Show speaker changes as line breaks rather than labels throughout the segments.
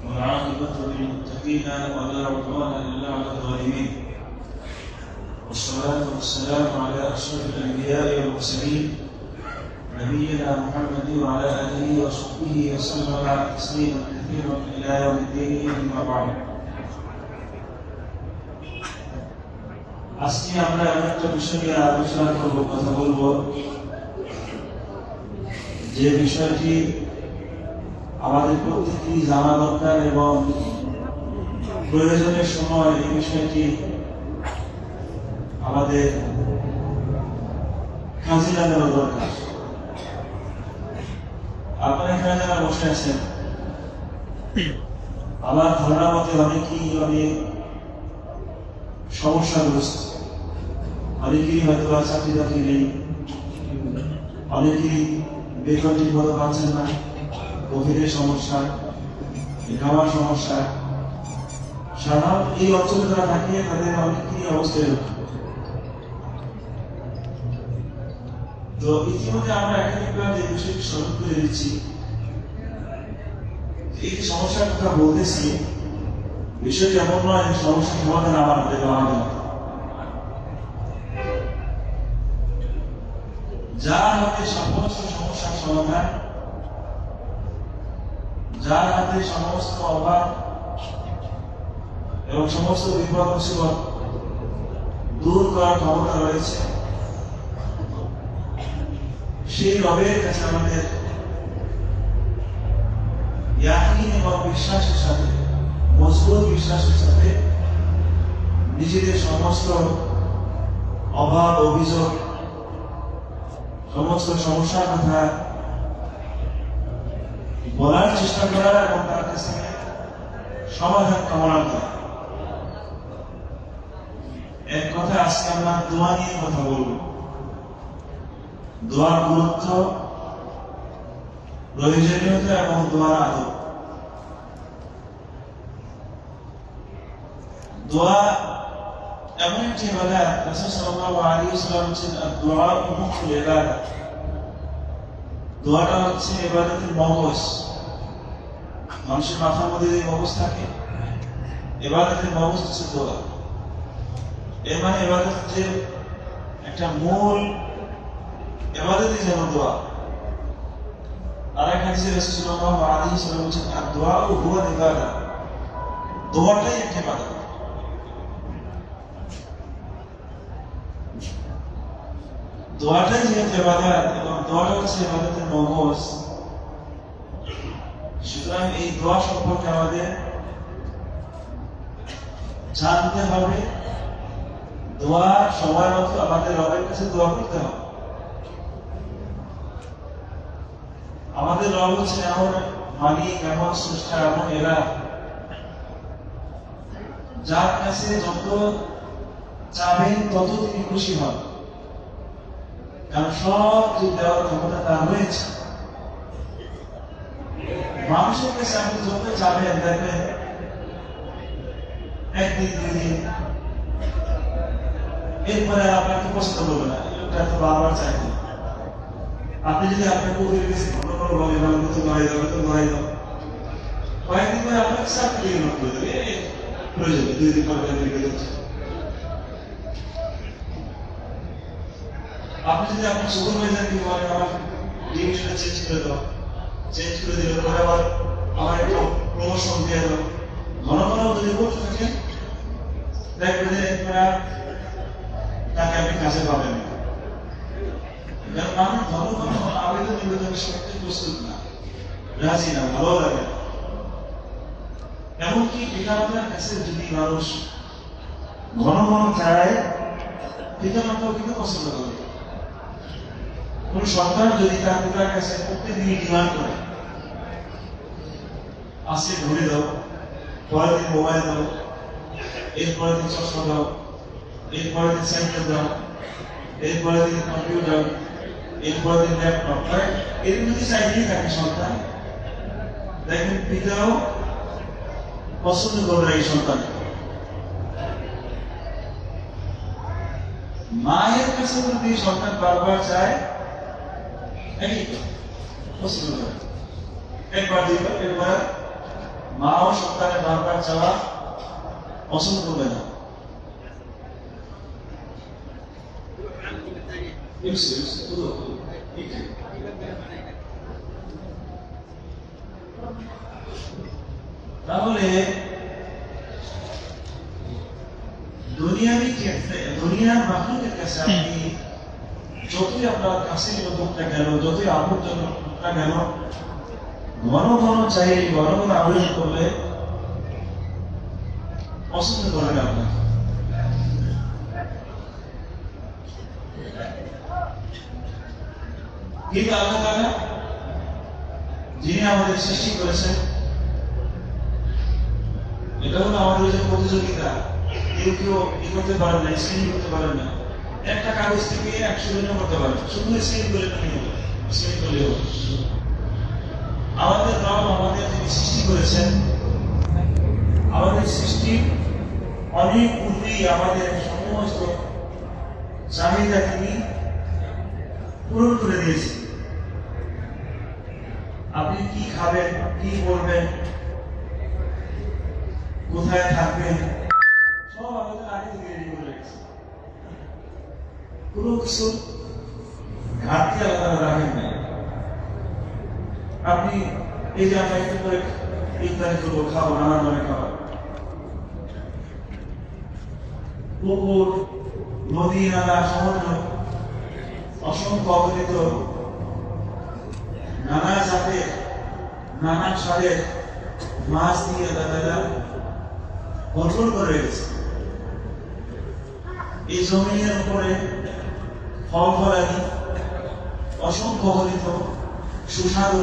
والعاقبة للمتقين ولا عدوان إلا على الظالمين، والصلاة والسلام على أشرف الأنبياء والمرسلين نبينا محمد وعلى آله وصحبه وسلم تسليما كثيرا إلى يوم الدين. أما بعد، আজকে আমরা এমন একটা বিষয় নিয়ে আলোচনা করব, কথা বলবো, যে বিষয়টি আমাদের প্রত্যেকেরই জানা দরকার এবং প্রয়োজনের সময় এই বিষয়টি আমাদের কাজে লাগানো দরকার। আপনারা এখানে যারা বসে আছেন, আমার ধারণা মতে অনেকেই অনেক সমস্যাগ্রস্ত, অনেকেই হয়তো চাকরি বাকরি নেই, অনেকেই বেতন ঠিক মতো পাচ্ছেন না, কোভিডের সমস্যা, খাওয়ার সমস্যা, সাধারণত এই অঞ্চলে যারা থাকে তাদের অনেকেই অবস্থা এরকম। তো ইতিমধ্যে আমরা একাধিকবার এই বিষয়টি স্মরণ করে দিচ্ছি। এই যে সমস্যার কথা বলতেছি, বিষয়টি এমন নয় সমস্যার সমাধান আমার হাতে দেওয়া হবে না। যার হাতে সমস্ত সমস্যার সমাধান, যার হাতে সমস্ত অভাব এবং সমস্ত বিপদ মুসিবত দূর করার ক্ষমতা রয়েছে, সেই রবের কাছে আমাদের ইয়াকিন এবং বিশ্বাসের সাথে, মজবুত বিশ্বাসের সাথে নিজেদের সমস্ত অভাব, অভিযোগ, সমস্ত সমস্যার কথা বলার চেষ্টা করা এবং তার কাছে সমাধান কামনা করা। এক কথা, আজকে আমরা দোয়া নিয়ে কথা বলব। দোয়ার গুরুত্ব, প্রয়োজনীয়তা এবং দোয়ার আদব। দোয়া এমন একটি ইবাদত, রাসূল সাল্লাল্লাহু আলাইহি ওয়াসাল্লাম বলেছেন, দোয়া মুখুল ইবাদত। দোয়াটা হচ্ছে ইবাদতের মগজ। মানুষের মাথার মধ্যে যে মগজ থাকে, ইবাদতের মগজ হচ্ছে দোয়া। এর মানে ইবাদতের যে একটা মূল ইবাদতই যেন দোয়া। আর এক হাদিসে রাসূল সাল্লাল্লাহু আলাইহি ওয়াসাল্লাম বলেছেন, দোয়া হুয়া ইবাদত। দোয়াটাই একটা ইবাদত। দোয়াটাই যেহেতু ইবাদত এবং দোয়াটা হচ্ছে ইবাদতের মগজ, সুতরাং এই দোয়া সম্পর্কে আমাদের জানতে হবে। দোয়া সময় মতো আমাদের রবের কাছে দোয়া করতে হবে। আমাদের রব হচ্ছে এমন মালিক, এমন স্রষ্টা, এমন এরা, যার কাছে যত চাবেন তত তিনি খুশি হন। কারণ সব যে দেওয়ার ক্ষমতা তার রয়েছে। মানুষের কাছে আপনি যত চাবেন, দেখবেন একদিন, দুই দিন, এরপরে আপনাকে পছন্দ করবে না, লোকটা এত বারবার চাইবে। আপনি যদি আপনার কবির কাছে ঘন ঘন বলেন, আমাকে তো দোয়াই দাও, তো দোয়াই দাও, কয়েকদিন পরে আপনাকে চাকরি দিয়ে নোট করে দেবে, প্রয়োজন দুই দিন পরে যাচ্ছে। আপনি যদি আপনার সুপারভাইজারকে বলেন, আমার ডিভিশনটা চেঞ্জ করে দাও, চেঞ্জ করে দিলে পরে আবার আমার একটা প্রমোশন দিয়ে দাও, ঘন ঘন যদি বলতে থাকেন, দেখবেন যে তাকে আপনি কাছে পাবেন না। মানুষ ঘন ঘন আবেদন নিবেদনের সত্যি প্রস্তুত না, রাজি না, ভালো লাগে না। এমনকি পিতামাতার কাছে যদি মানুষ ঘন ঘন চায়, পিতামাতাও কিন্তু পছন্দ করে। কোন সন্তান যদি তার পিতার কাছে প্রত্যেকদিনই ডিমান্ড করে, আজকে ঘুরে দাও, পরের দিন মোবাইল দাও, এরপরের দিন চশমা দাও, এরপরের দিন সাইকেল দাও, এরপরের দিন কম্পিউটার, এরপরের দিন ল্যাপটপ, এর যদি চাইতেই থাকে সন্তান, দেখবেন পিতাও পছন্দ করবে এই সন্তান। মায়ের কাছে যদি সন্তান বারবার চায়, একই পছন্দ করে। একবার দুইবার, একবার মাও সন্তানের বারবার চাওয়া পছন্দ করবে না। তাহলে দুনিয়াবি ক্ষেত্রে দুনিয়ার মাখলুকের কাছে আপনি যতই আপনার কাছে লোক না কেন, যতই আপনজন না কেন, ঘন ঘন চাই, ঘন ঘন আবেদন করলে পছন্দ করে না আপনাকে। কিন্তু আল্লাহ তাআলা যিনি আমাদের সৃষ্টি করেছেন, এটা হলো আমাদের যে প্রতিযোগিতা, কেউ কেউ ই করতে পারেন না, স্ক্রিন করতে পারেন না। একটা কাগজ থেকে 100 জন করতে পারেন, শুধু স্ক্রিন করে নিয়ে হবে, স্ক্রিন করলে হবে। আমাদের রব আমাদের যিনি সৃষ্টি করেছেন, আমাদের সৃষ্টি অনেক পূর্বেই আমাদের সমস্ত চাহিদা তিনি পূরণ করে দিয়েছেন। আপনি কি খাবেন, কি বলবেন, কোথায় থাকবেন, সব আমাদের আগে থেকে রেডি করে রেখেছে। কোনো কিছু ঘাটতি আলাদা রাখেন নাই। আপনি এই যে আমরা একটু করে ইফতারি করবো, খাবো, নানা ধরনের খাবার, পুকুর, নদী, নালা, সমুদ্র, অসংখ্য অগণিত নানা জাতের নানা স্বাদের মাছ দিয়ে দাদারা ভরপুর করে রেখেছে। এই জমিনের উপরে ফল ফলাদি অসংখ্য অগণিত সুস্বাদু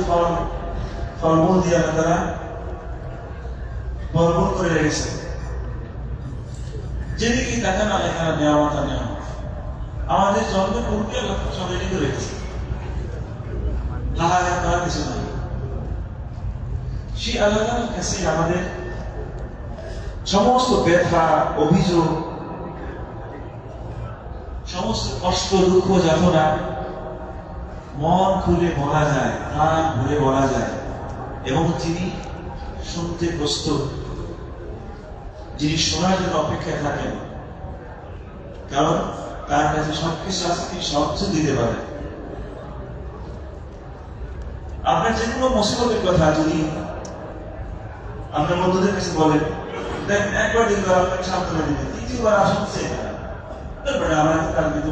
ফলমূল দিয়ে তারা ভরপুর করে রেখেছে। যেদিকে দেখা না লেখা নেওয়া নেওয়া আমাদের জন্মের পূর্বে সব রেডি করে রেখেছে, হাহাকার করার কিছু নাই। সেই আল্লাহর কাছে আমাদের সমস্ত ব্যথা, অভিযোগ, সমস্ত কষ্ট, দুঃখ, যাতনা মন খুলে বলা যায়, প্রাণ ভরে বলা যায়। এবং তিনি শুনতে প্রস্তুত, যিনি শোনার জন্য অপেক্ষায় থাকেন, কারণ তার কাছে সবকিছু আছে, তিনি সবকিছু দিতে পারেন। আপনার যে কোনো মুসিবতের কথা যদি আপনার বন্ধুদের কাছে বলেন, দেখেন একবার দিনবার আপনাকে সান্ত্বনা দিবে, তৃতীয়বার আসছে তারপরে আমার কাল দিত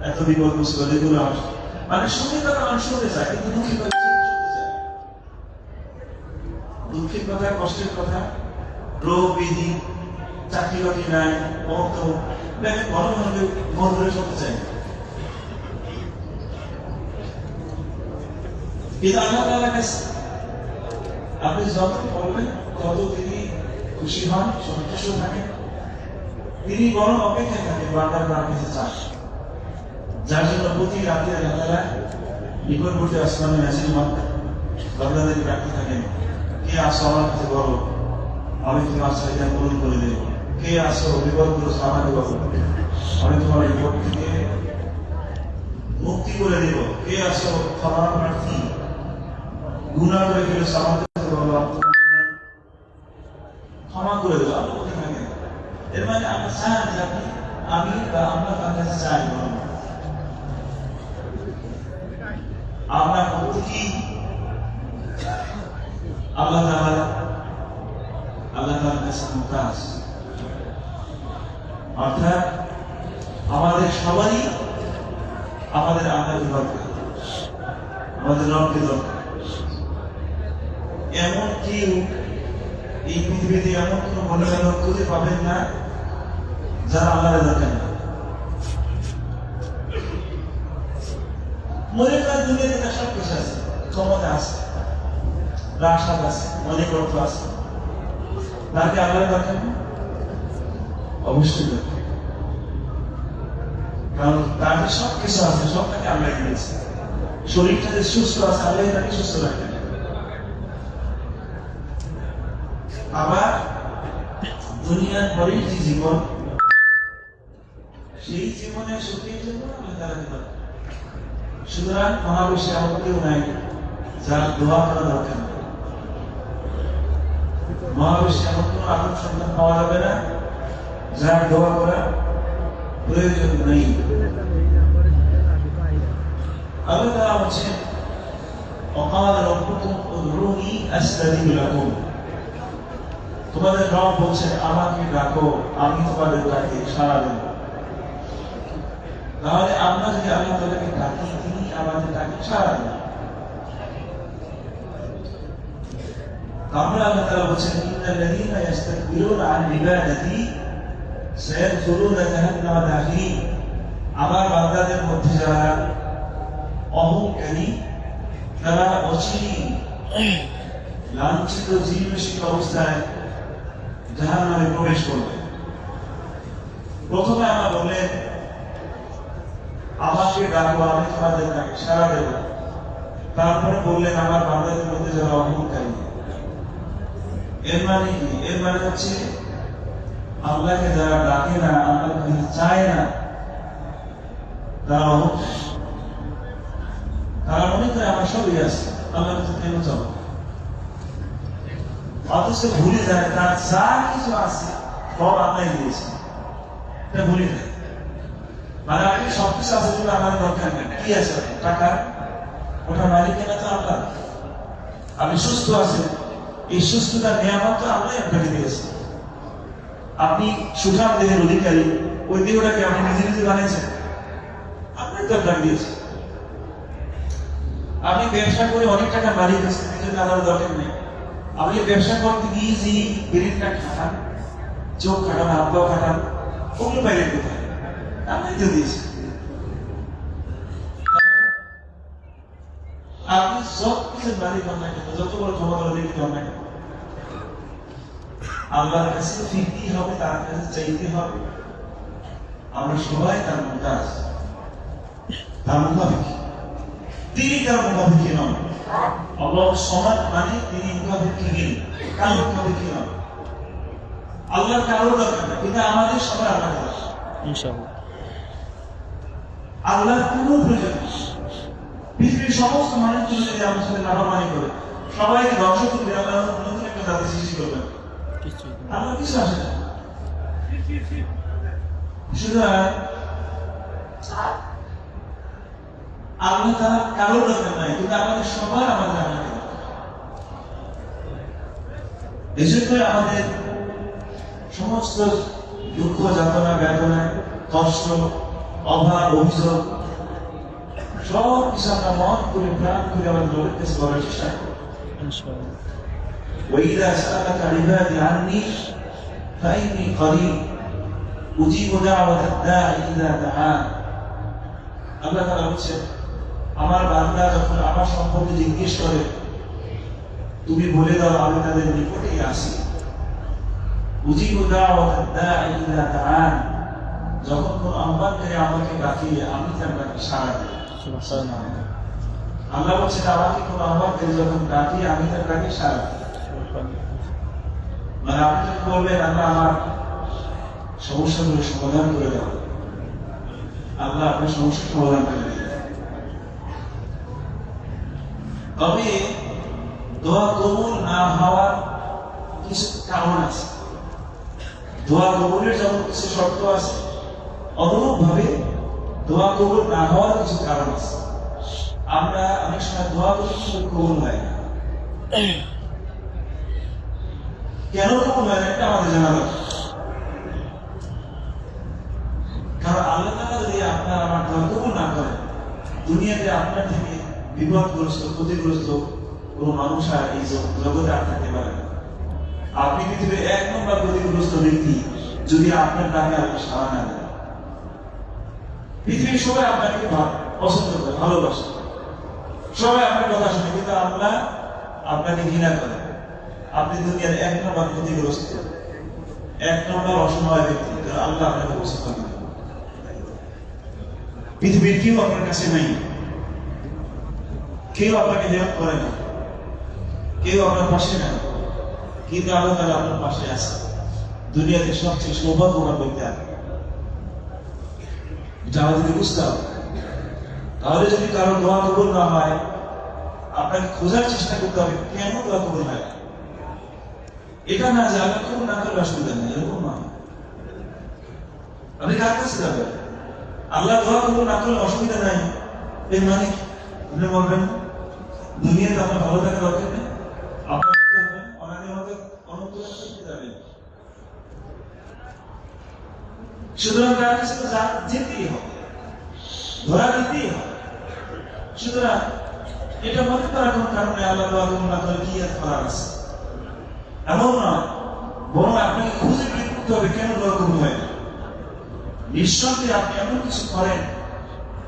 এত বিপদ মুসিবত এগুলো আসে। মানে সুখের কথা মানুষ শুনতে চায়, কিন্তু দুঃখের কথা শুনতে চায়। দুঃখের কথা, কষ্টের কথা, রোগ বিধি, চাকরি বাকরি নাই, মত দেখেন ঘন ঘন মন ধরে শুনতে চায়। কিন্তু আল্লাহ তাআলার কাছে আপনি যত বলবেন তত তিনি খুশি হন, সন্তুষ্ট থাকেন। তিনি বরং অপেক্ষায় থাকেন বান্দার তার কাছে চান, যার জন্য প্রতি রাতে আল্লাহ তাআলা নিকটবর্তী আসমানে নাজিল হন, বান্দাদেরকে ডাকতে থাকেন, কে আসো আমার কাছে বলো, আমি তোমার চাহিদা পূরণ করে দেব। কে আসো বিপদগ্রস্ত আমাকে বলো, আমি তোমার বিপদ থেকে মুক্তি করে দেব। কে আসো ক্ষমা প্রার্থী, গুনাহ করে ফেলেছো, আমার কাছে বলো, ক্ষমা করে দেবো। আপনি কোথায় থাকেন? এর মানে আমরা চাই যে আপনি, আমি বা আমরা তার কাছে চাই, আমরা প্রত্যেকে আল্লাহ তাআলার কাছে মুহতাজ। অর্থাৎ আমাদের সবারই আমাদের আল্লাহকে দরকার, আমাদের রবকে দরকার। এমন কেউ এই পৃথিবীতে এমন কোন মনোনয়ন খুঁজে পাবেন না যারা আল্লাহর দরকার না। মনে করেন দুনিয়াতে তার সব কিছু আছে, ক্ষমতা আছে, রাশাদ আছে, অনেক অর্থ আছে, তাকে আল্লাহর দরকার না? অবশ্যই দরকার। কারণ তার যে সব কিছু আছে, সব তাকে আল্লাহ দিয়েছে। শরীরটা যে সুস্থ আছে, আল্লাহ তাকে সুস্থ রাখেন। আবার দুনিয়ার পরের যে জীবন, সেই জীবনের সুখের জন্য আল্লাহ তাআলাকে দরকার। সুতরাং মহাবিশ্বে এমন কেউ নাই যার দোয়া করা দরকার নেই। মহাবিশ্বে এমন কোনো আদম সন্তান পাওয়া যাবে না যার দোয়া করা প্রয়োজন নেই। আল্লাহ তাআলা বলেন وقال ربكم ادعوني استجب لكم, তোমাদের রব বলছে আমাকে ডাকো আমি তোমাদের ডাকে সাড়া দেব। তাহলে আমরা যদি আল্লাহ তাআলাকে ডাকি তিনি আমাদের ডাকে সাড়া দেন। আমরা আল্লাহ তাআলা বলছেন ইন্নাল্লাযীনা ইস্তাকবিরুনা আন ইবাদাতি সায়াদখুলুনা জাহান্নামা দাখিরিন, আমার বান্দাদের মধ্যে যারা অহংকারী তারা অচিরি লাঞ্ছিত জীবশীল অবস্থায় জাহান্নামে প্রবেশ করবে। প্রথমে আমরা বললেন আমাকে ডাকো আমি তোমাদের ডাকে সাড়া দেব। তারপরে বললেন আমার বান্দাদের মধ্যে যারা অহংকারী। এর মানে কি? এর মানে হচ্ছে আল্লাহকে যারা ডাকে না, আল্লাহর কাছে চায় না, তারা অহংকারী। তারা মনে করে আমার সবই আছে, আল্লাহর কাছে কেন যাবো? অথচ ভুলে যায় তার যা কিছু আছে সব আল্লাহ দিয়েছে, এটা ভুলে যায়। মানে আপনি সবকিছু আছে বলে আমার দরকার নেই। কি আছে? টাকা, ওটা মালিক কেনা তো আল্লাহ। আপনি সুস্থ আছেন, এই সুস্থতার নিয়ামত তো আল্লাহ আপনাকে দিয়েছে। আপনি সুঠাম দেহের অধিকারী, ওই দেহটাকে আপনি নিজে নিজে বানিয়েছেন, আপনি তো আপনাকে দিয়েছেন। আপনি ব্যবসা করে অনেক টাকা মালিক আছেন, এই জন্য আল্লাহর দরকার নেই। আপনি ব্যবসা করতে গিয়ে যে ব্রেনটা খাটান, চোখ খাটান, হাত পা খাটান, ওগুলো পাইলেন কোথায়? আপনি তো দিয়েছেন। আপনি সব কিছুর মালিক হন না কেন, যত বড় ক্ষমতা দেখতে হন না কেন, আল্লাহর কাছে ফিরতেই হবে, তার কাছে চাইতে হবে। আমরা সবাই তার মুহতাজ, তার মুখাপেক্ষী। তিনি তার মুখাপেক্ষী নন। আল্লাহ সমান মানে তিনি মুখাপেক্ষী নেই, কারো মুখাপেক্ষী নন। আল্লাহর কারো দরকার নেই, কিন্তু আমাদের সবার আল্লাহ দরকার। ইনশাআল্লাহ আল্লাহর কোনো প্রয়োজন নেই। পৃথিবীর সমস্ত মানুষগুলো যদি আমার সাথে লাভামানি করে, সবাইকে ধ্বংস করবে, আল্লাহ নতুন একটা জাতি সৃষ্টি করবেন। আল্লাহ কিছু আসে না। সুতরাং আল্লাহ তাআলা কারো দরকার নাই, কিন্তু আমাদের সবার আমাদের আল্লাহকে দরকার। এই জন্যই আমাদের সমস্ত দুঃখ, যাতনা, বেদনা, কষ্ট, অভাব, অভিযোগ সব কিছু আমরা মন করে প্রাণ করে আমাদের রবের কাছে বলার চেষ্টা করি। وإذا سألك عبادي عني فإني قريب أجيب دعوة الداعي إذا دعان। আল্লাহ তাআলা বলেছেন আমার বান্দা যখন আমার সম্পর্কে জিজ্ঞেস করে তুমি বলে দাও আমি তাদের নিকটেই আছি। উজিবু দাওয়াতাদ দাঈ ইযা দাআন, যখন কোন আহ্বানকারী আমাকে ডাকে আমি তার ডাকে সাড়া দিই। সুবহানাল্লাহ। আল্লাহ বলছেন আমাকে কোন আহ্বানকারী যখন ডাকে আমি তার ডাকে সাড়া দিই। মানে আপনি যখন বলবেন আল্লাহ আমার সমস্যাগুলো সমাধান করে দাও, আল্লাহ আপনার সমস্যা সমাধান করে দেবেন। তবে দোয়া কবুল না হওয়ার কিছু কারণ আছে। দোয়া কবুলের যেমন কিছু শর্ত আছে, অনুরূপ ভাবে দোয়া কবুল না হওয়ার কিছু কারণ আছে। আমরা অনেক সময় দোয়া করি কিন্তু কবুল হয় না। কেন কবুল হয় না এটা আমাদের জানা দরকার। কারণ আল্লাহ তাআলা যদি আপনার আমার দোয়া কবুল না করেন, দুনিয়াতে আপনার থেকে বিপদগ্রস্ত, ক্ষতিগ্রস্ত কোন মানুষ আর এই জগতে আর থাকতে পারে না। আপনি পৃথিবীর 1 নম্বর ক্ষতিগ্রস্ত ব্যক্তি যদি আপনার ডাকে আপনি সাড়া না দেন। পৃথিবীর সবাই আপনাকে পছন্দ করে, ভালোবাসে, সবাই আপনার কথা শুনে, কিন্তু আল্লাহ আপনাকে ঘৃণা করে। আপনি দুনিয়ার 1 নম্বর ক্ষতিগ্রস্ত, 1 নম্বর অসহায় ব্যক্তি, কারণ আল্লাহ আপনাকে পছন্দ করে। পৃথিবীর কেউ আপনার কাছে নাই, কেউ আপনাকে হেল্প করে না, কেউ আপনার পাশে নাই, কিন্তু আল্লাহ তাআলা আপনার পাশে আছে। দুনিয়াতে সবচেয়ে সৌভাগ্যবান ব্যক্তি আপনি। এটা আমাদেরকে বুঝতে হবে। তাহলে যদি কারো দোয়া কবুল না হয়, আপনাকে খোঁজার চেষ্টা করতে হবে কেন দোয়া কবুল হয়। এটা না যে আল্লাহ কবুল না করলে অসুবিধা নেই, এরকম না। আপনি কার কাছে যাবেন? আল্লাহ দোয়া কবুল না করলে অসুবিধা নাই, এর মানে আপনি বলবেন দুনিয়াতে আপনার ভালো থাকা দরকার নেই, আপনার অনাদিমতে অনন্ত যাবেন। সুতরাং তার কাছে তো যেতেই হবে, ধরা দিতেই হবে। সুতরাং এটা মনে করার কোন কারণে আল্লাহ দোয়া কবুল না করলে কি আর করার আছে এমন নয়, বরং আপনাকে খুঁজে বের করতে হবে কেন দোয়া কবুল হয় না। নিঃসন্দেহে আপনি এমন কিছু করেন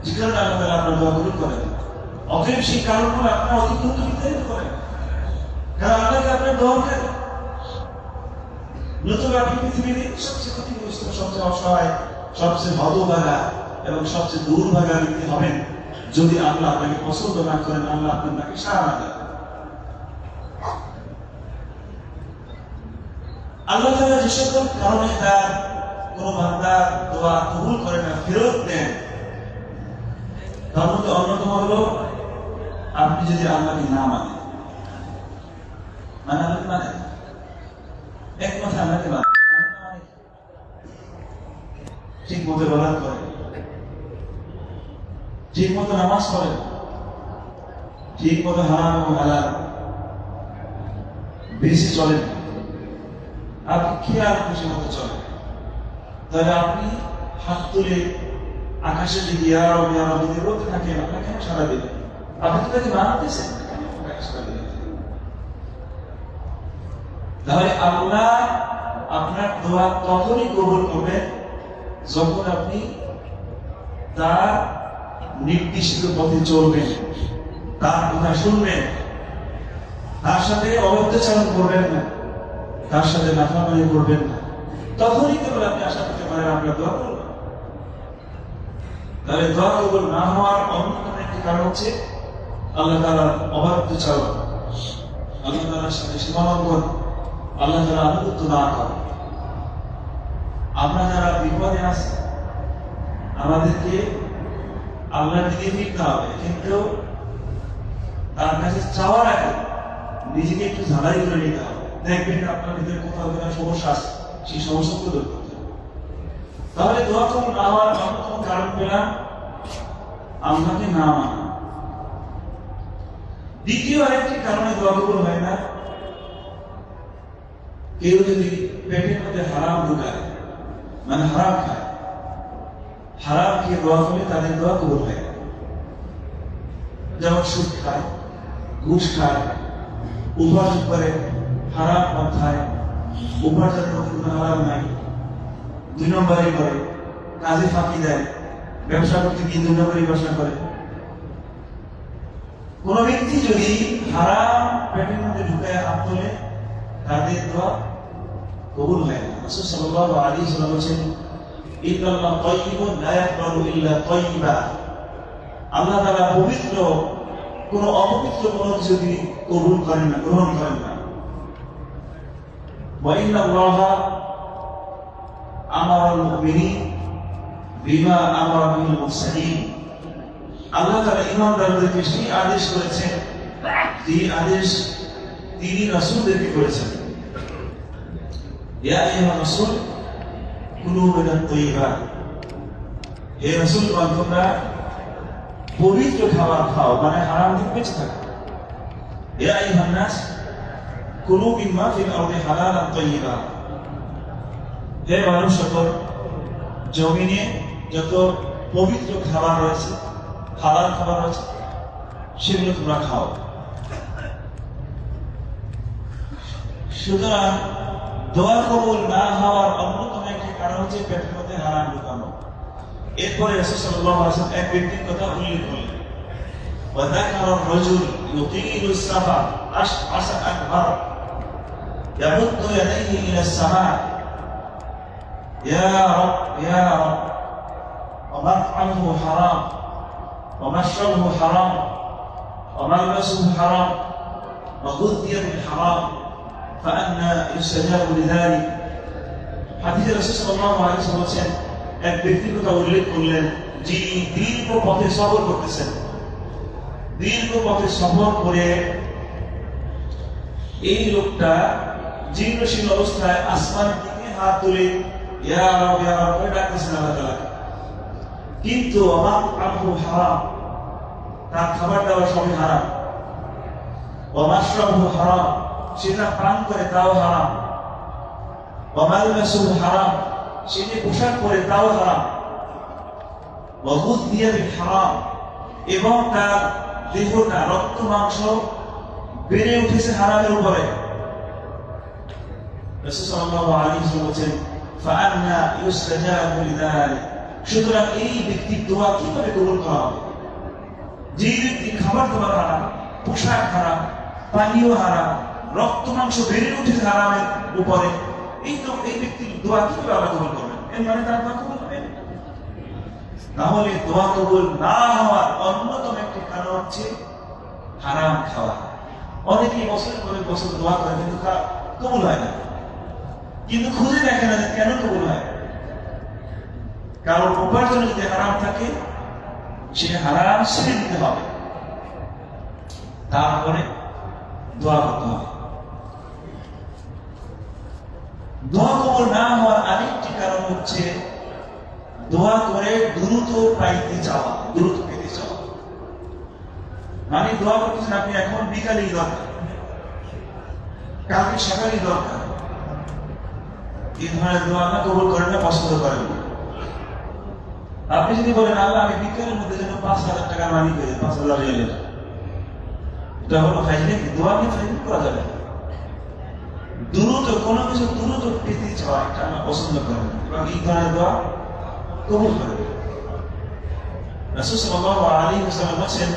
যে কারণে আল্লাহ তাআলা আপনার দোয়া কবুল করেন। অতএব সেই কারণগুলো আপনার অতিক্রান্ত নির্ধারিত করেন, কারণ আল্লাহকে আপনার দরকার। নতুবা আপনি পৃথিবীর সবচেয়ে ক্ষতিগ্রস্ত, সবচেয়ে অসহায়, সবচেয়ে হতভাগা এবং সবচেয়ে দুর্ভাগা ব্যক্তি হবেন যদি আল্লাহ আপনাকে পছন্দ না করেন, আল্লাহ আপনাকে সাড়া না দেন। আল্লাহ তাআলা যে সকল কারণে তার কোন বান্দার দোয়া কবুল করে না, ফেরত দেন, তার মধ্যে অন্যতম হলো আপনি যদি আল্লাহকে না মানেন। মানে এক কথা আল্লাহকে মানে ঠিক মতো বলার করেন, ঠিক মতো নামাজ পড়েন, ঠিক মতো হারাম এবং হালাল বেশি চলেন, আপনি খেয়াল খুশি মতো চলেন, তাহলে আপনি হাত তুলে আকাশের দিকে যদি বলতে থাকেন, আপনাকে কেন সাড়া দেবেন? আপনি তো তাকে মানতেছেন, তাহলে আল্লাহ আপনার দোয়া তখনই কবুল করবেন যখন আপনি তার নির্দিষ্ট পথে চলবেন, তার কথা শুনবেন, তার সাথে অবৈধচারণ করবেন না, তার সাথে নাফরমানি করবেন না। তখনই কেবল আপনি আশা করতে পারেন আপনার দোয়া করবেন। তাহলে দোয়া কবুল না হওয়ার অন্যতম একটি কারণ হচ্ছে আল্লাহ তাআলার অবাধ্যচারণ, আল্লাহ তাআলার সাথে সীমালঙ্ঘন, আল্লাহ তাআলা আনুগত্য না করা। আমরা যারা বিপদে আছি আমাদেরকে আল্লাহর দিকে ফিরতে হবে, কিন্তু তার কাছে চাওয়ার আগে নিজেকে একটু ঝালাই করে নিতে হবে। দেখবেন আপনার ভিতরে কোথাও কোথাও সমস্যা আছে, সেই সমস্যাগুলো দূর করতে হবে। তাহলে দোয়া কবুল না হওয়ার অন্যতম কারণ পেলাম আল্লাহকে না মানা। দ্বিতীয় আরেকটি কারণে দোয়া কবুল হয় না, কেউ যদি পেটের মধ্যে হারাম ঢুকায়, মানে হারাম খায়, হারাম খেয়ে দোয়া করলে তাদের দোয়া কবুল হয় না। যেমন সুদ খায়, ঘুষ খায়, উপার্জন করে হারাম পন্থায়, উপার্জনের কোনো হারাম নাই, 2 নম্বরই করে, কাজে ফাঁকি দেয়, ব্যবসা করতে গিয়ে 2 নম্বরই ব্যবসা করে। কোন ব্যক্তি যদি হারাম পেটের মধ্যে ঢুকায় হাত তোলে তাদের দোয়া কবুল হয় না। রাসূল সাল্লাল্লাহু আলাইহি ওয়াসাল্লাম বলেছেন, ইন্নাল্লাহা তাইয়্যিবুন লা ইয়াকবালু ইল্লা তাইয়্যিবা। আল্লাহ তাআলা পবিত্র, কোন অপবিত্র কোনো কিছু তিনি কবুল করেন না, গ্রহণ করেন না। ওয়া ইন্নাল্লাহা আমারাল মুমিনিন বিমা আমারা বিল মুরসালিন। আল্লাহ তাআলা ঈমানদারদেরকে সেই আদেশ করেছেন যে আদেশ তিনি রাসূলদেরকে করেছেন। ইয়া আইয়ুহার রাসূল কুলু মিনাত তাইয়্যিবাত, হে রাসূলগণ তোমরা পবিত্র খাবার খাও, মানে হারাম থেকে বেঁচে থাকো। ইয়া আইয়ুহান নাস কুলু মিম্মা ফিল আরদি হালালান তাইয়্যিবা, হে মানুষ সকল জমিনে যত পবিত্র খাবার রয়েছে, হালাল খাবার রয়েছে, সেগুলো তোমরা খাও। সুতরাং দোয়া কবুল না হওয়ার অন্যতম একটি কারণ হচ্ছে পেটের মধ্যে হারাম ঢুকানো। এরপরে রাসূল সাল্লাল্লাহু আলাইহি ওয়াসাল্লাম এক ব্যক্তির কথা উল্লেখ করলেন, ওয়া যাকারা রাজুল ইউতিলু সাফা আশআসা আকবার ইয়ামুদ্দু ইয়াদাইহি ইলা সামা ইয়া রাব ইয়া রাব ওয়া মাত'আমুহু হারাম ওয়া মাশরাবুহু হারাম ওয়া মালবাসুহু হারাম ওয়া গুযিয়া বিল হারাম فأنا يستجاب لذلك। হাদিসে রাসূল সাল্লাল্লাহু আলাইহি ওয়াসাল্লাম বলেছেন, এক ব্যক্তির কথা উল্লেখ করলেন যিনি দীর্ঘ পথে সফর করতেছেন, দীর্ঘ পথে সফর করে এই লোকটা জীর্ণশীল অবস্থায় আসমানের দিকে হাত তুলে ইয়া রাব করে ডাকতেছেন আল্লাহ তাআলাকে। কিন্তু আমার আবু হারাম, তার খাবার দাবার সবই হারাম। ও মাশরাবু হারাম, সেটা পান করে তাও হারাম। ও মালবাসু হারাম, সে যে পোশাক পরে তাও হারাম। ও গুযিয়া বিল হারাম, এবং তার দেহটা রক্ত মাংস বেড়ে উঠেছে হারামের উপরে। রাসূল সাল্লাল্লাহু আলাইহি ওয়াসাল্লাম বলেন ফাআন্না ইউস্তাজাবু লিযালিক, সুতরাং এই ব্যক্তির দোয়া কিভাবে কবুল করা হবে? যে ব্যক্তি খাবার দাবার হারাম, পোশাক হারাম, পানীয় হারাম, রক্ত মাংস বেড়ে উঠেছে হারামের উপরে, এই ব্যক্তির দোয়া কিভাবে আল্লাহ কবুল করবেন? এর মানে তার দোয়া কবুল হবে না। তাহলে দোয়া কবুল না হওয়ার অন্যতম একটি কারণ হচ্ছে হারাম খাওয়া। অনেকেই বছরের পরে বছর দোয়া করে কিন্তু কবুল হয় না, কিন্তু খুঁজে দেখে না যে কেন কবুল হয়। কারণ উপার্জন যদি হারাম থাকে, সে হারাম ছেড়ে দিতে হবে, তারপরে দোয়া করতে হবে। দোয়া কবুল না হওয়ার আরেকটি কারণ হচ্ছে দোয়া করে দ্রুত পাইতে চাওয়া, দ্রুত পেতে চাওয়া। মানে দোয়া করতেছেন আপনি, এখন বিকালেই দরকার, কালকে সকালেই দরকার, এই ধরনের দোয়া না কবুল করেন না, পছন্দ করেন না। আপনি যদি বলেন আল্লাহ আমি বিকালের মধ্যে যেন 5,000 টাকা মানি পেয়ে 5,000 রিয়ালের, এটা হলো ফাইজলামি। দোয়াকে ফাইজলামি করা যাবে না। দ্রুত কোনো কিছু দ্রুত পেতে চাওয়া, এটা আমরা পছন্দ করেন এবং এই ধরনের দোয়া কবুল করেন। রাসূল সাল্লাল্লাহু আলাইহি ওয়াসাল্লাম বলেন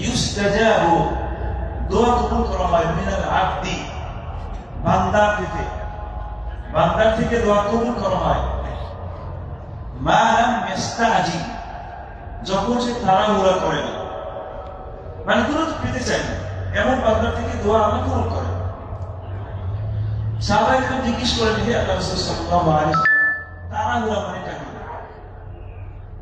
ইউস্তাজাবু, দোয়া কবুল করা হয় মিনাল আবদি, বান্দার থেকে দোয়া কবুল করা হয় মা লাম ইস্তাজি, যখন সে তাড়াহুড়া করে না, মানে দ্রুত পেতে চায় না, এমন বান্দার থেকে দোয়া আল্লাহ কবুল করে। সাহাবায়ে কেরাম জিজ্ঞেস করেন, হে আল্লাহর রাসূল সাল্লাল্লাহু আলাইহি ওয়াসাল্লাম, তাড়াহুড়া মানে কি?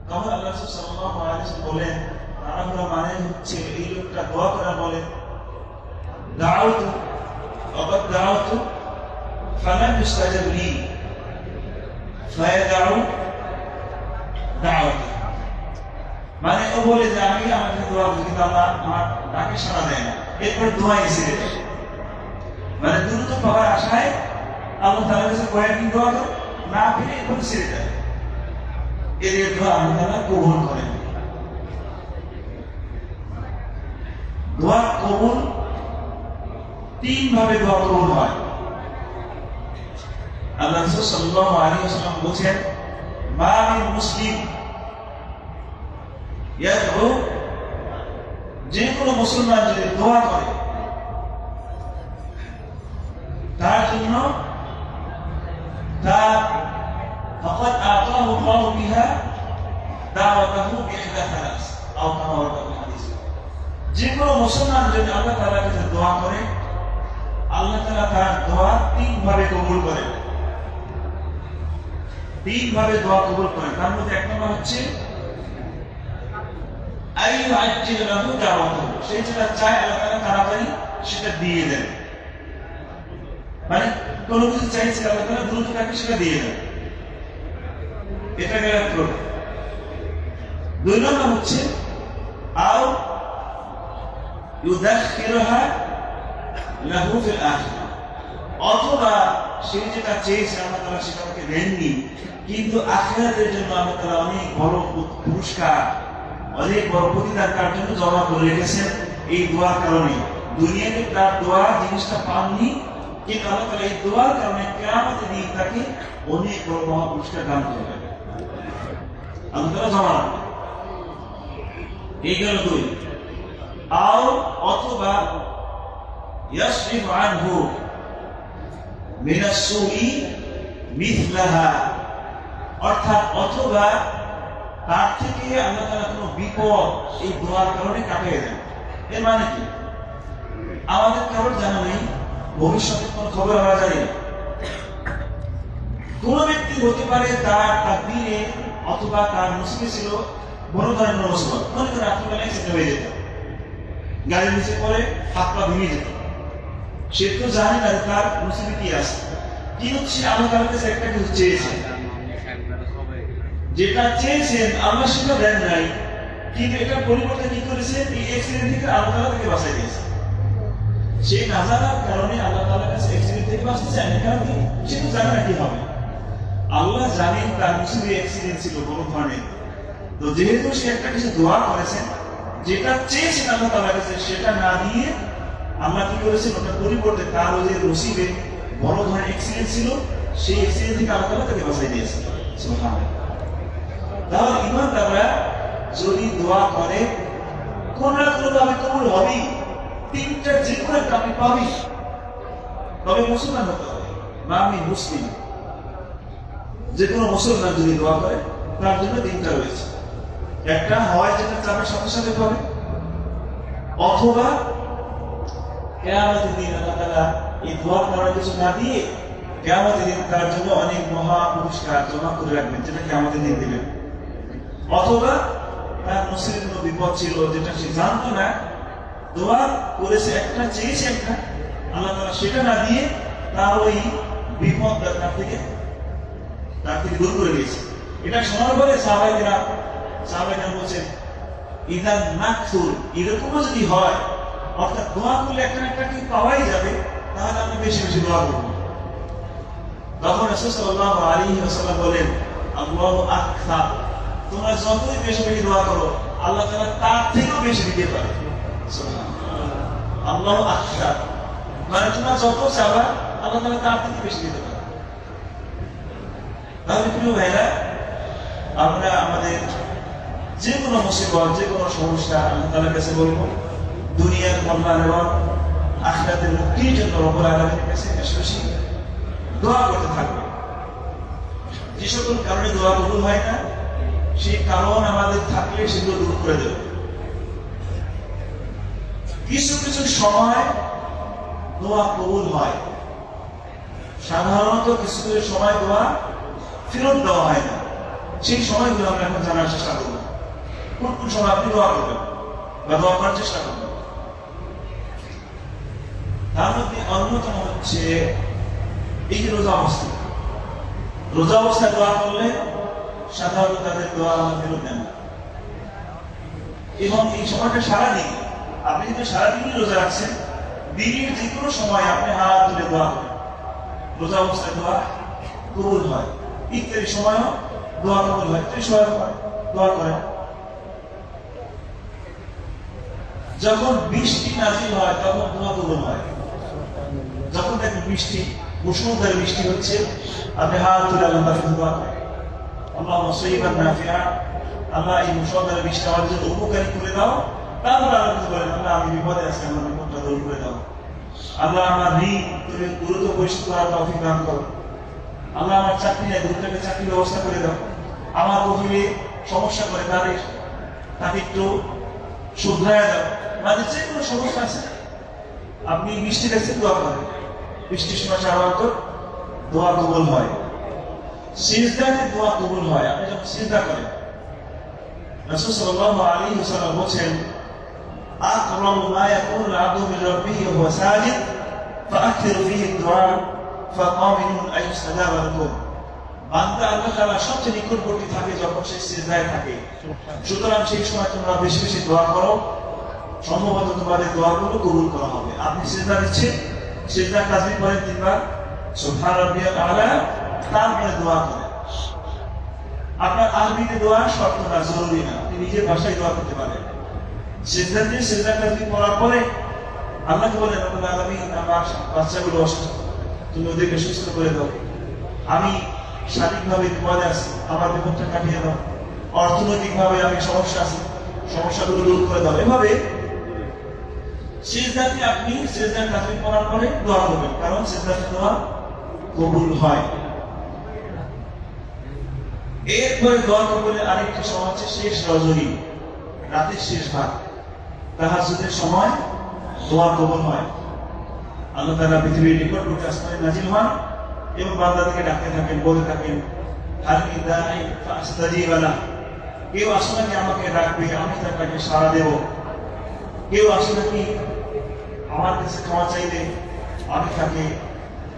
তখন আল্লাহ রাসূল সাল্লাল্লাহু আলাইহি ওয়াসাল্লাম বলেন, তাড়াহুড়া মানে হচ্ছে এই লোকটা দোয়া করে বলে দাউতু ওয়াকাদ দাউতু ফালাম ইস্তাজাব লি ফায়াদাউ দাওয়াতি, মানে ও বলে যে আমি আমাকে দোয়া করি কিন্তু আল্লাহ আমার ডাকে সাড়া দেয় না, এরপর দোয়া এসে দেয়। মানে দ্রুত পাওয়ার আশায় আল্লাহ তাআলার কাছে কয়েকদিন দোয়া করে না পেলে এরপর ছেড়ে দেয়, এদের দোয়া আল্লাহ তাআলা কবুল করেন। দোয়া কবুল 3 ভাবে দোয়া কবুল হয়। আল্লাহ রাসূল সাল্লাল্লাহু আলাইহি ওয়াসাল্লাম বলেন মা মিন মুসলিম ইয়াদউ, যে কোনো মুসলমান যদি দোয়া করে তার জন্য তার ফাকাদ আতাহু আল্লাহু বিহা দাওয়াতাহু বিইহদা সালাস আও কামা ওয়ারদা ফিল হাদিস, যে কোনো মুসলমান যদি আল্লাহ তাআলার কাছে দোয়া করে আল্লাহ তাআলা তার দোয়া 3 ভাবে কবুল করেন। 3 ভাবে দোয়া কবুল করেন। তার মধ্যে এক নম্বর হচ্ছে আইয়ু আজ্জিল লাহু দাওয়াতাহু, সে যেটা চায় আল্লাহ তাআলা তাড়াতাড়ি সেটা দিয়ে দেন। মানে কোনো কিছু চাইছে আল্লাহ তাআলা দ্রুত তাকে সেটা দিয়ে দেন, এটা গেল এক প্রকার। 2 নম্বর হচ্ছে আও ইউদাখিরুহা লাহু ফিল আখিরাহ, অথবা সে যেটা চেয়েছে আল্লাহ তাআলা সেটা তাকে দেননি, কিন্তু আখিরাতের জন্য আল্লাহ তাআলা অনেক বড় পুরস্কার, অনেক বড় প্রতিদান তার জন্য জমা করে রেখেছেন এই দোয়ার কারণে। দুনিয়াতে তার দোয়া জিনিসটা পাননি, কিন্তু আল্লাহ তাআলা এই দোয়ার কারণে কিয়ামতের দিন তাকে অনেক বড় মহা পুরস্কার দান করবেন, আল্লাহ তাআলা জমা রাখবেন। এই গেল 2। আও অথবা ইয়াসরিফ আনহু মিনাস সুই মিথলাহা, অর্থাৎ অথবা তার থেকে আল্লাহ তাআলা কোনো বিপদ এই দোয়ার কারণে কাটিয়ে দেন। এর মানে কি? আমাদের খবর জানা নেই, ভবিষ্যতের কোন খবর আমরা জানি না। কোন ব্যক্তি হতে পারে তার তাকদীরে অথবা তার নসিবে ছিল বড় ধরনের মুসিবত, মনে করেন রাত্রিবেলা অ্যাক্সিডেন্ট হয়ে যেত, গাড়ির নিচে পড়ে হাত পা ভেঙে যেত, সে তো জানে না তার মুসিবত কি আছে, কিন্তু সে আল্লাহ তাআলার কাছে একটা কিছু চেয়েছে, যেটা চেয়েছেন আল্লাহ সেটা দেন নাই, কিন্তু এটা পরিবর্তে কি করেছেন, এই অ্যাক্সিডেন্ট থেকে আল্লাহ তাআলা তাকে বাঁচাই দিয়েছে। সেই না জানার কারণে আল্লাহ তাআলার কাছে অ্যাক্সিডেন্ট থেকে বাঁচতে চায় না, কারণ কি সে তো জানে না কি হবে। আল্লাহ জানেন তার মুসিবত অ্যাক্সিডেন্ট ছিল বড় ধরনের, তো যেহেতু সে একটা কিছু দোয়া করেছেন, যেটা চেয়েছেন আল্লাহ তাআলার কাছে, সেটা না দিয়ে আল্লাহ কি করেছেন, ওটা পরিবর্তে তার ওই যে নসিবে বড় ধরনের অ্যাক্সিডেন্ট ছিল, সেই অ্যাক্সিডেন্ট থেকে আল্লাহ তাআলা তাকে বাঁচাই দিয়েছে। সুবহানাল্লাহ। তাহলে ইমানদাররা যদি দোয়া করে কোন না কোন ভাবে কবুল হবেই, তিনটা যে কোনো একটা আপনি পাবি, তবে মুসলমান হতে হবে বা আমি মুসলিম। যে কোনো মুসলমান যদি দোয়া করে তার জন্য তিনটা রয়েছে, একটা হয় যেটা চাপের সাথে সাথে পাবে, অথবা কিয়ামতের দিন আল্লাহ তাআলা এই দোয়া করার কিছু না দিয়ে কিয়ামতের দিন তার জন্য অনেক মহা পুরস্কার জমা করে রাখবেন, যেটা কিয়ামতের দিন দিবেন। অথবা তার মুসলিম কোনো বিপদ ছিল যেটা সে জানতো না, দোয়া করেছে একটা, চেয়েছে একটা, আল্লাহ তাআলা সেটা না দিয়ে তার ওই বিপদ তার থেকে দূর করে দিয়েছে। এটা শোনার পরে সাহাবায়ে বলছেন ইদান নাকসুর, এরকমও যদি হয়, অর্থাৎ দোয়া করলে একটা না একটা কি পাওয়াই যাবে, তাহলে আমরা বেশি বেশি দোয়া করব। তখন রাসূল সাল্লাল্লাহু আলাইহি ওয়াসাল্লাম বলেন আল্লাহু আকবার, তোমরা যতই বেশি বেশি দোয়া করো আল্লাহ তাআলা তার থেকেও বেশি দিতে পারে। সুবহানাল্লাহ। আল্লাহু আকবার মানে তোমরা যত চাওয়া আল্লাহ তাআলা তার থেকে বেশি দিতে পারে। তাহলে প্রিয় ভাইরা, আমরা আমাদের যে কোনো মুসিবত, যে কোনো সমস্যা আল্লাহ তাআলার কাছে বলবো, দুনিয়ার কল্যাণ এবং আখিরাতের মুক্তির জন্য রব্বুল আলামিনের কাছে বেশি বেশি দোয়া করতে থাকবো। যে সকল কারণে দোয়া কবুল হয় না, সেই কারণ আমাদের থাকলে সেগুলো দূর করে দেবে। কিছু কিছু সময় দোয়া কবুল হয়, সাধারণত কিছু কিছু সময় দোয়া ফেরত দেওয়া হয় না। সেই সময়গুলো আমরা এখন জানার চেষ্টা করবো, কোন কোন সময় আপনি দোয়া করবেন বা দোয়া করার চেষ্টা করবেন। তার মধ্যে অন্যতম হচ্ছে এই যে রোজা অবস্থা। রোজা অবস্থায় দোয়া করলে সাধারণত তাদের দোয়া আল্লাহ ফেরত দেন না। এবং এই সময়টা সারাদিন, আপনি যদি সারাদিনই রোজা রাখছেন, দিনের যে কোনো সময় আপনি হাত তুলে দোয়া করেন, রোজা অবস্থায় দোয়া কবুল হয়। ইত্যাদি সময়ও দোয়া কবুল হয়, এই সময় দোয়া করেন। যখন বৃষ্টি নাজিল হয় তখন দোয়া কবুল হয়। যখন দেখেন বৃষ্টি, মুষলধারে বৃষ্টি হচ্ছে, আপনি হাত তুলে আল্লাহর কাছে দোয়া করেন, আল্লাহুম্মা সাইয়্যিবান নাফিআ, আল্লাহ এই মুষলধারে বৃষ্টি আমাদের জন্য উপকারী করে দাও। তারপর আল্লাহর কাছে বলেন, আল্লাহ আমি বিপদে আছি, আমার বিপদটা দূর করে দাও। আল্লাহ আমার ঋণ তুমি দ্রুত পরিশোধ করার তৌফিক দান করো। আল্লাহ আমার চাকরি নেই, দ্রুত চাকরির ব্যবস্থা করে দাও। আমার কফিলে সমস্যা করে তাকে একটু শুধরায় দাও। মানে যে কোনো সমস্যা আছে, আপনি বৃষ্টি দেখছেন, দোয়া করেন। বৃষ্টির সময় সাধারণত দোয়া কবুল হয়। সিজদাতে দোয়া কবুল হয়। আপনি যখন সিজদা করেন, রাসূল সাল্লাল্লাহু আলাইহি ওয়াসাল্লাম বলেন, আকরামু মা ইয়াকুনু আল-'abdu মিন রাব্বিহি ওয়া হুয়া সাজিদ ফাআকথিরু ফীহি ad-দুআ ফাকামিনুন আন ইউস্তাজাবা লাকুম। বান্দা আল্লাহ তাআলা সবচেয়ে নিকটবর্তী থাকে যখন সে সিজদায় থাকে। সুতরাং সেই সময় তোমরা বেশি বেশি দোয়া করো, সম্ভবত তোমাদের দোয়াগুলো কবুল করা হবে। আপনি সিজদা দিচ্ছেন, সিজদা তাসবিহ করেন 3 বার, সুবহান রাব্বিয়াল আ'লা, তারপরে দোয়া করেন। আপনার আরবিতে দোয়া শর্ত না, জরুরি না, আপনি নিজের ভাষায় দোয়া করতে পারেন। সিজদা দিয়ে সিজদা তাসবিহ করার পরে আল্লাহকে বলেন, রব্বুল আলামিন আমার বাচ্চাগুলো অসুস্থ, তুমি ওদেরকে সুস্থ করে দাও। আমি শারীরিকভাবে বিপদে আছি, আমার বিপদটা কাটিয়ে দাও। অর্থনৈতিকভাবে আমি সমস্যা আছি, সমস্যাগুলো দূর করে দাও। এভাবে সিজদাতে আপনি সিজদা তাসবিহ করার পরে দোয়া করবেন, কারণ সিজদাতে দোয়া কবুল হয়। এরপরে দোয়া কবুলের আরেকটি সময় হচ্ছে শেষ রজনী, রাতের শেষ ভাগ, তাহাজ্জুদের সময় দোয়া কবুল হয়। আল্লাহ তাআলা পৃথিবীর নিকটবর্তী আসমানে নাজিল হন এবং বান্দাদেরকে ডাকতে থাকেন, বলতে থাকেন, হাল মিন দাঈন ফাস্তাজিব লাহ। কেউ আসে নাকি আমাকে ডাকবে, আমি তাকে সাড়া দেব। কেউ আসে নাকি আমার কাছে ক্ষমা চাইবে, আমি তাকে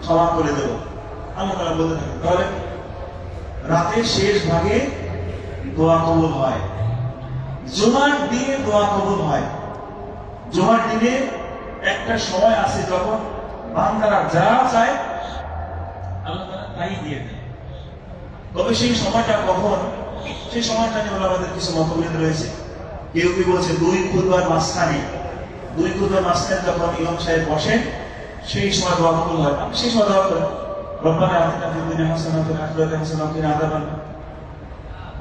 ক্ষমা করে দেব। আল্লাহ তাআলা বলতে থাকেন। তাহলে রাতের শেষ ভাগে দোয়া কবুল হয়, জুমার দিনে দোয়া কবুল হয়। জুমার দিনে একটা সময় আছে যখন বান্দারা যা চায় আল্লাহ তাআলা তাই দিয়ে দেন। তবে সেই সময়টা কখন, সেই সময়টা নিয়ে আমাদের কিছু মতভেদ রয়েছে। কেউ কেউ বলছে দুই খুতবার মাঝখানে যখন ইমাম সাহেব বসেন সেই সময় দোয়া কবুল হয়। আপনি সেই সময় দোয়া করেন, রব্বানা আতিনা ফিদ দুনিয়া হাসানাতান ওয়া ফিল আখিরাতি হাসানাতান ওয়া কিনা আযাবান্নার।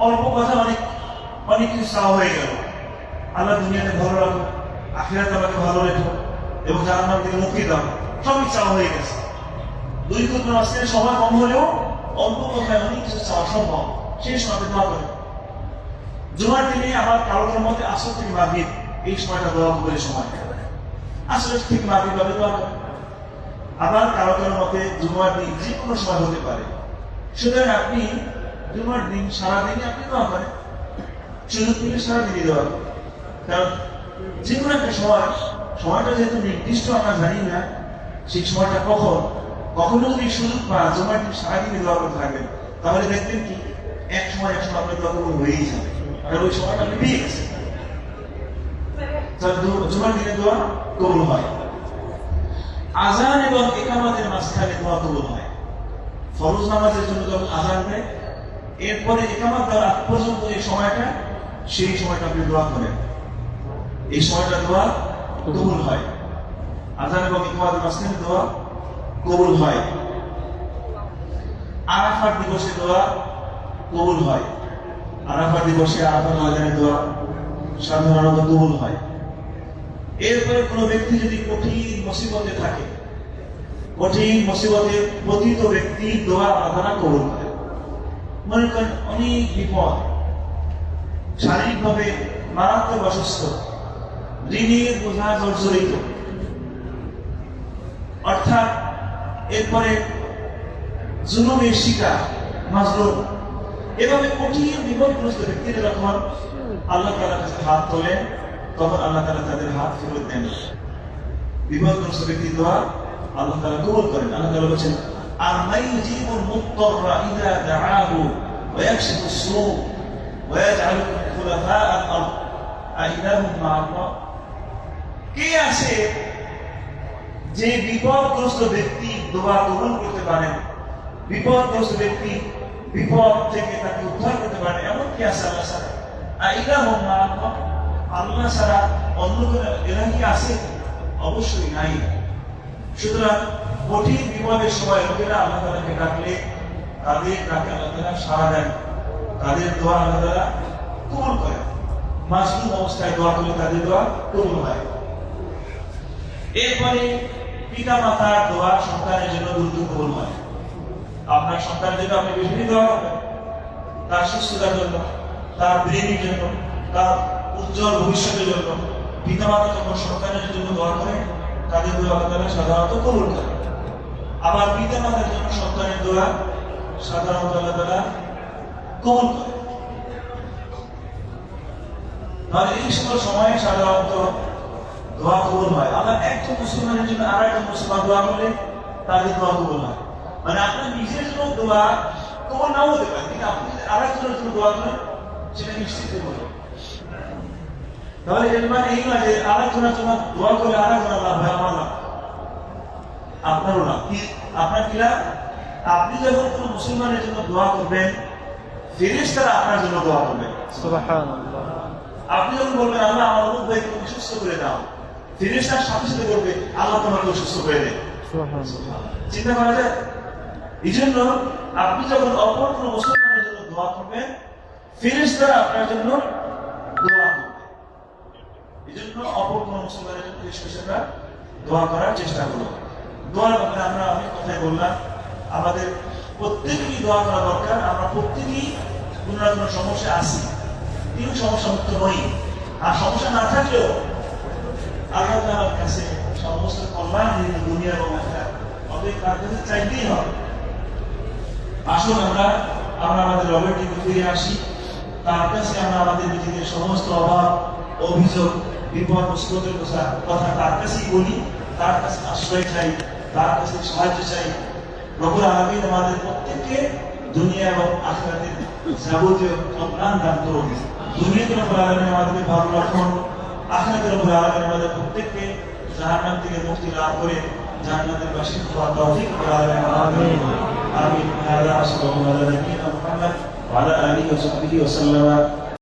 অল্প কথা অনেক কিছু চাওয়া হয়ে গেল। আল্লাহ দুনিয়াতে ভালো রাখো, আখিরাতে আমাকে ভালো রেখো এবং জাহান্নাম থেকে মুক্তি দাও, সবই চাওয়া হয়ে গেছে। দুই খুতবার মাঝখানে সময় কম হলেও অল্প কথায় অনেক কিছু চাওয়া সম্ভব, সেই সময় দোয়া করেন। জুমার দিনে আমার কারোর মধ্যে আসর থেকে মাগরিব এই সময়টা দোয়া কবুলের সময়, আসর থেকে মাগরিব ভাবে দোয়া করেন। আবার কারোর মধ্যে জুমার দিন যে কোনো সময় হতে পারে। সুতরাং আপনি জুমার দিন সারাদিনে আপনি দোয়া করেন, সুযোগ পেলে সারাদিনই দোয়া করেন। কারণ যে কোনো একটা সময়টা যেহেতু নির্দিষ্ট আমরা জানি না সেই সময়টা কখনো যদি সুযোগ পান জুমার দিন সারাদিনই দোয়া করতে থাকবেন, তাহলে দেখবেন কি এক সময় আপনার দোয়া কবুল হয়েই যাবে, কারণ ওই সময়টা আপনি পেয়ে গেছেন। জুমার দিনে দোয়া কবুল হয়। আযান এবং ইকামতের মাঝখানে দোয়া কবুল হয়। ফরজ নামাজের জন্য যখন আযান দেয় এরপরে ইকামত দেওয়ার আগ পর্যন্ত এই সময়টা, সেই সময়টা আপনি দোয়া করেন, এই সময়টা দোয়া কবুল হয়। আযান এবং ইকামতের মাঝখানে দোয়া কবুল হয়। আরাফাত দিবসে দোয়া কবুল হয়। আরাফাত দিবসে আরাফাত ময়দানে দোয়া সাধারণত কবুল হয়। এরপরে কোনো ব্যক্তি যদি কঠিন মুসিবতে থাকে, কঠিন মুসিবতে পতিত ব্যক্তি দোয়া আরাধনা কবুল করে। মনে করেন অনেক বিপদ, শারীরিকভাবে মারাত্মক অসুস্থ, ঋণের বোঝা জর্জরিত, অর্থাৎ এরপরে জুলুমের শিকার, মাজলুম, এভাবে কঠিন বিপদগ্রস্ত ব্যক্তিরা যখন আল্লাহ তাআলার কাছে হাত তোলেন তখন আল্লাহ তাআলা তাদের হাত ফেরত দেন। বিপদগ্রস্ত ব্যক্তির দোয়া আল্লাহ তাআলা কবুল করেন। আল্লাহ তাআলা বলেছেন আম্মান ইউজিবুল মুত্তাররা ইযা দাআহু ওয়া ইয়াকশিফুস সূ ওয়া ইয়াজআলুকুম খুলাফাআল আরদ আইলাহুম মা'আল্লাহ। কে আছে যে বিপদগ্রস্ত ব্যক্তি দোয়া কবুল করতে পারেন, বিপদগ্রস্ত ব্যক্তি বিপদ থেকে তাকে উদ্ধার করতে পারেন, এমন কি আছে আল্লাহ ছাড়া? আইলাহুম মা'আল্লাহ, আল্লাহ ছাড়া অন্য কোনো ইলাহ কি আছে? অবশ্যই নাই। সুতরাং কঠিন বিপদের সময় লোকেরা আল্লাহ তাআলাকে ডাকলে তাদের ডাকে আল্লাহ তাআলা সাড়া দেন, তাদের দোয়া আল্লাহ তাআলা কবুল করেন। মাজলুম অবস্থায় দোয়া করলে তাদের দোয়া কবুল হয়। এরপরে পিতা মাতার দোয়া সন্তানের জন্য দ্রুত কবুল হয়। আপনার সন্তানের জন্য আপনি বেশি দোয়া করবেন, তার সুস্থতার জন্য, তার ব্রেনের জন্য, তার উজ্জ্বল ভবিষ্যতের জন্য। পিতা মাতা যখন সন্তানের জন্য দোয়া করে তাদের দোয়া আল্লাহ তাআলা সাধারণত কবুল করে। আবার পিতা মাতার জন্য সন্তানের দোয়া সাধারণত আল্লাহ তাআলা কবুল করে। তাহলে এই সকল সময়ে সাধারণত দোয়া কবুল হয়। আবার একজন মুসলমানের জন্য আর একজন মুসলমান দোয়া করলে তাদের দোয়া কবুল হয়। মানে আপনার নিজের জন্য দোয়া কবুল নাও হতে পারে, কিন্তু আপনি যদি আর একজনের জন্য দোয়া করেন সেটা নিশ্চিত কবুল হবে। তাহলে এর মানে এই নয় যে আর একজনের জন্য দোয়া করলে আর একজন লাভ হয়, আমার লাভ, আপনারও লাভ। আপনার কি লাভ? আপনি যখন কোনো মুসলমানের জন্য দোয়া করবেন ফেরেশতারা আপনার জন্য দোয়া করবে। সুবহানাল্লাহ। আপনি যখন বলবেন আল্লাহ আমার অমুক ভাইকে তুমি সুস্থ করে দাও, ফেরেশতার সাথে সাথে বলবে আল্লাহ তোমাকে সুস্থ করে দেয়। সুবহানাল্লাহ। চিন্তা করা যায়? এই জন্য আপনি যখন অপর কোনো মুসলমানের জন্য দোয়া করবেন ফেরেশতারা আপনার জন্য দোয়া করবে। এই জন্য অপর কোনো মুসলমানের জন্য বিশেষভাবে দোয়া করার চেষ্টা করব। দোয়ার ব্যাপারে আমরা অনেক কথাই বললাম। আমাদের প্রত্যেকেরই দোয়া করা দরকার। আমরা প্রত্যেকেই কোনো না কোনো সমস্যা আছি, কেউ সমস্যা মুক্ত নই। আর সমস্যা না থাকলেও আল্লাহ তাআলার কাছে সমস্ত কল্যাণ দুনিয়া এবং আখিরাত, অতএব তার কাছে চাইতেই হবে। আসুন আমরা আমাদের রবের দিকে ফিরে আসি, তার কাছে আমরা আমাদের নিজেদের সমস্ত অভাব, অভিযোগ, বিপদ মুসিবতের কথা তার কাছেই বলি, তার কাছে আশ্রয় চাই। তার কাছে সাহায্য চাই। রব্বুল আলামিন আমাদের প্রত্যেককে দুনিয়া এবং আখিরাতের যাবতীয় কল্যাণ দান করুন। দুনিয়াতে রব্বুল আলামিন আমাদেরকে ভালো রাখুন, আখিরাতে রব্বুল আলামিন আমাদের প্রত্যেককে জাহান্নাম থেকে মুক্তি লাভ করে জান্নাতের বাসী হওয়ার তৌফিক দান করুন। আমিন আমিন। হাদা সাল্লাল্লাহু আলা নবিয়িনা মুহাম্মদ ওয়া আলা আলিহি ওয়া সাহবিহি ওয়া সাল্লাম।